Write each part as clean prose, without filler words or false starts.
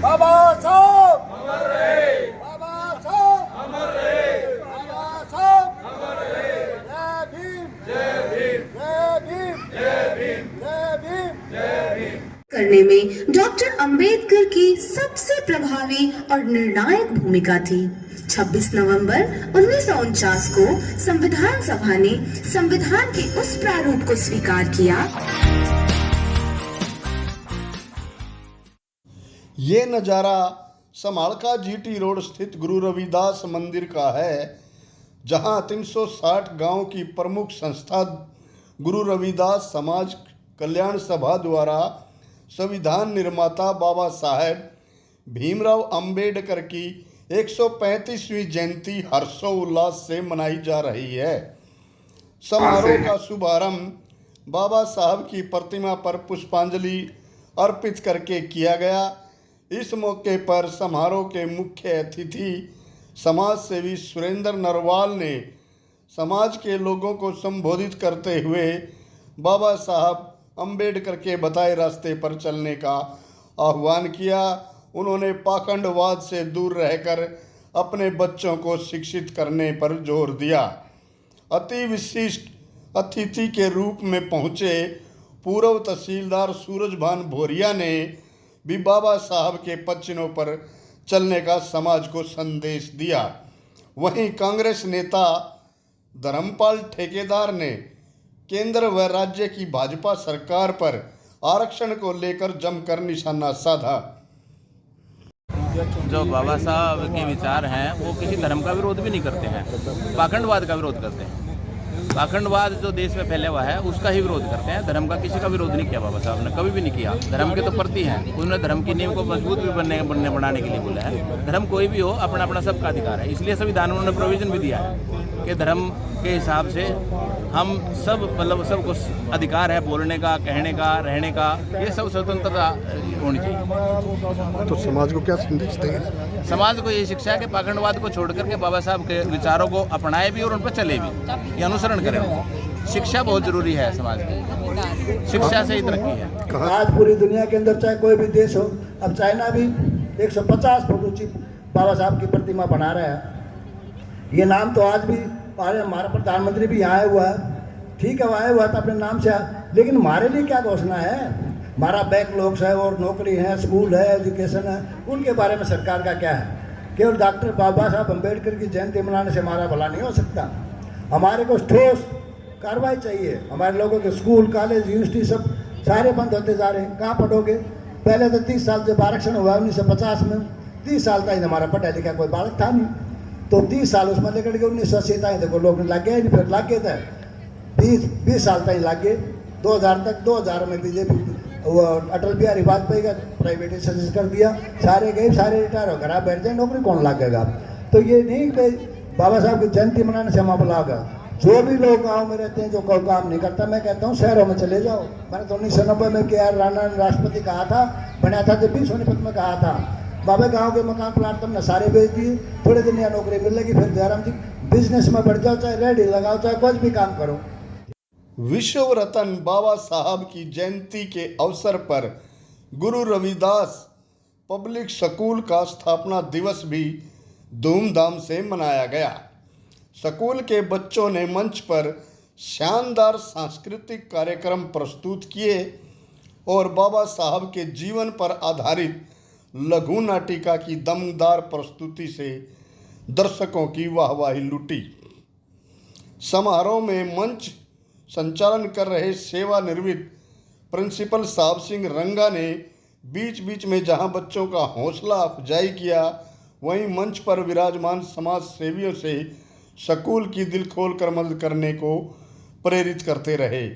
बाबा साहब अमर रहे, बाबा साहब अमर रहे, बाबा साहब अमर रहे। जय भीम, जय भीम, जय भीम, जय भीम, जय भीम, जय भीम। करने में डॉक्टर अंबेडकर की सबसे प्रभावी और निर्णायक भूमिका थी। 26 नवंबर 1949 को संविधान सभा ने संविधान के उस प्रारूप को स्वीकार किया। ये नज़ारा समालका जीटी रोड स्थित गुरु रविदास मंदिर का है, जहां 360 गांव की प्रमुख संस्था गुरु रविदास समाज कल्याण सभा द्वारा संविधान निर्माता बाबा साहेब भीमराव अंबेडकर की 135वीं जयंती हर्षोल्लास से मनाई जा रही है। समारोह का शुभारंभ बाबा साहब की प्रतिमा पर पुष्पांजलि अर्पित करके किया गया। इस मौके पर समारोह के मुख्य अतिथि समाज सेवी सुरेंद्र नरवाल ने समाज के लोगों को संबोधित करते हुए बाबा साहब अंबेडकर के बताए रास्ते पर चलने का आह्वान किया। उन्होंने पाखंडवाद से दूर रहकर अपने बच्चों को शिक्षित करने पर जोर दिया। अति विशिष्ट अतिथि के रूप में पहुंचे पूर्व तहसीलदार सूरजभान भोरिया ने भी बाबा साहब के पदचिन्हों पर चलने का समाज को संदेश दिया। वहीं कांग्रेस नेता धर्मपाल ठेकेदार ने केंद्र व राज्य की भाजपा सरकार पर आरक्षण को लेकर जमकर निशाना साधा। जो बाबा साहब के विचार हैं वो किसी धर्म का विरोध भी नहीं करते हैं, पाखंडवाद का विरोध करते हैं। पाखंडवाद जो देश में फैला हुआ है उसका ही विरोध करते हैं, धर्म का किसी का विरोध नहीं किया बाबा साहब ने, कभी भी नहीं किया। धर्म के तो प्रति हैं, उन्होंने धर्म की नींव को मजबूत भी बनाने के लिए बोला है। धर्म कोई भी हो, अपना अपना सबका अधिकार है, इसलिए संविधान में उन्होंने प्रोविजन भी दिया है कि धर्म के हिसाब से हम सब मतलब सबको अधिकार है बोलने का, कहने का, रहने का, ये सब स्वतंत्रता होनी चाहिए। तो समाज को क्या संदेश देंगे? समाज को ये शिक्षा है कि पाखंडवाद को छोड़ करके बाबा साहब के विचारों को अपनाए भी और उन पर चले भी, ये अनुसरण करें। शिक्षा बहुत जरूरी है समाज की, शिक्षा से ही तरक्की है। आज पूरी दुनिया के अंदर चाहे कोई भी देश हो, अब चाइना भी 150 फुट ऊंची बाबा साहब की प्रतिमा बना रहा है। ये नाम तो आज भी हमारा प्रधानमंत्री भी यहाँ आया हुआ है, ठीक है, वो आया हुआ था अपने नाम से, लेकिन हमारे लिए क्या घोषणा है? हमारा बैकलॉग्स है और नौकरी है, स्कूल है, एजुकेशन है, उनके बारे में सरकार का क्या है? केवल डॉक्टर बाबा साहब अम्बेडकर की जयंती मनाने से हमारा भला नहीं हो सकता। हमारे को ठोस कार्रवाई चाहिए। हमारे लोगों के स्कूल, कॉलेज, यूनिवर्सिटी सब सारे बंद होते जा रहे हैं। कहाँ पढ़ोगे? पहले तो 30 साल जब आरक्षण हुआ 1950 में, 30 साल तक हमारा पढ़ा लिखा कोई बालक था नहीं, तो 30 साल उसमें लेकर के 1980 तक देखो लोग लग गए नहीं, फिर लग गए थे 20 साल तक लग गए। 2000 तक 2000 में बीजेपी वो अटल बिहारी वाजपेयी का प्राइवेटाइजेशन कर दिया, सारे गए, सारे रिटायर हो, घर बैठ जाए, नौकरी कौन लगेगा? तो ये नहीं कि बाबा साहब की जयंती मनाने से हम बुलागा। जो भी लोग गाँव में रहते हैं जो कोई काम नहीं करता, मैं कहता हूँ शहरों में चले जाओ। मैंने तो 1990 में KR राणा ने राष्ट्रपति कहा था, बनाया था, जब भी सोनीपत में कहा था बाबा गांव के मकान प्लाट तुमने सारे बेच दिए, थोड़े दिन यहाँ नौकरी मिलेगी, फिर जयराम जी बिजनेस में बढ़ जाओ, चाहे रेडी लगाओ, चाहे कुछ भी काम करो। विश्व रत्न बाबा साहब की जयंती के अवसर पर गुरु रविदास पब्लिक स्कूल का स्थापना दिवस भी धूमधाम से मनाया गया। स्कूल के बच्चों ने मंच पर शानदार सांस्कृतिक कार्यक्रम प्रस्तुत किए और बाबा साहब के जीवन पर आधारित लघु नाटिका की दमदार प्रस्तुति से दर्शकों की वाहवाही लूटी। समारोह में मंच संचालन कर रहे सेवानिवृत्त प्रिंसिपल साहब सिंह रंगा ने बीच बीच में जहां बच्चों का हौसला अफजाई किया, वहीं मंच पर विराजमान समाज सेवियों से स्कूल की दिल खोल कर मदद करने को प्रेरित करते रहे।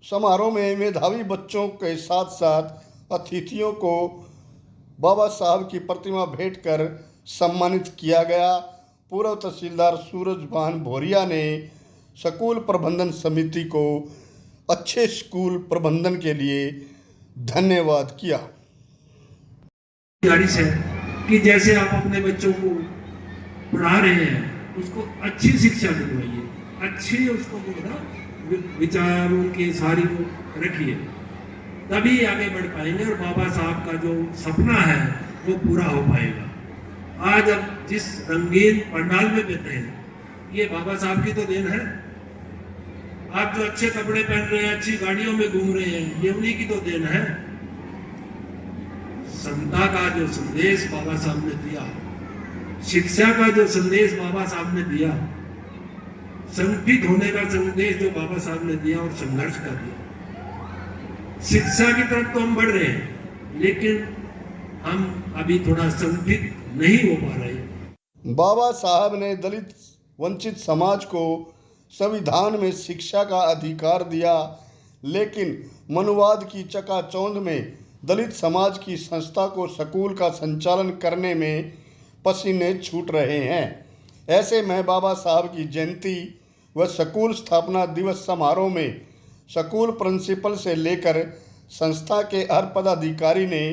समारोह में मेधावी बच्चों के साथ साथ अतिथियों को बाबा साहब की प्रतिमा भेंट कर सम्मानित किया गया। पूर्व तहसीलदार सूरजभान भोरिया ने स्कूल प्रबंधन समिति को अच्छे स्कूल प्रबंधन के लिए धन्यवाद किया। गुजारिश है कि जैसे आप अपने बच्चों को पढ़ा रहे हैं उसको अच्छी शिक्षा दिलवाइए, अच्छे उसको विचारों के सारी को रखिए। तभी आगे बढ़ पाएंगे और बाबा साहब का जो सपना है वो पूरा हो पाएगा। आज अब जिस रंगीन पंडाल में बैठे हैं ये बाबा साहब की तो देन है। आप जो अच्छे कपड़े पहन रहे हैं, अच्छी गाड़ियों में घूम रहे हैं, ये उन्हीं की तो देन है। समता का जो संदेश बाबा साहब ने दिया, शिक्षा का जो संदेश बाबा साहब ने दिया, संगठित होने का संदेश जो बाबा साहब ने दिया और संघर्ष कर दिया, शिक्षा की तरफ तो हम बढ़ रहे हैं लेकिन हम अभी थोड़ा संगठित नहीं हो पा रहे। बाबा साहब ने दलित वंचित समाज को संविधान में शिक्षा का अधिकार दिया, लेकिन मनुवाद की चकाचौंध में दलित समाज की संस्था को स्कूल का संचालन करने में पसीने छूट रहे हैं। ऐसे में बाबा साहब की जयंती व स्कूल स्थापना दिवस समारोह में स्कूल प्रिंसिपल से लेकर संस्था के हर पदाधिकारी ने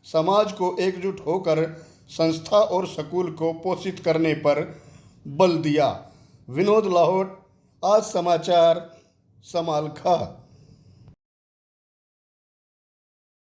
समाज को एकजुट होकर संस्था और स्कूल को पोषित करने पर बल दिया। विनोद लाहौट, आज समाचार, समालखा।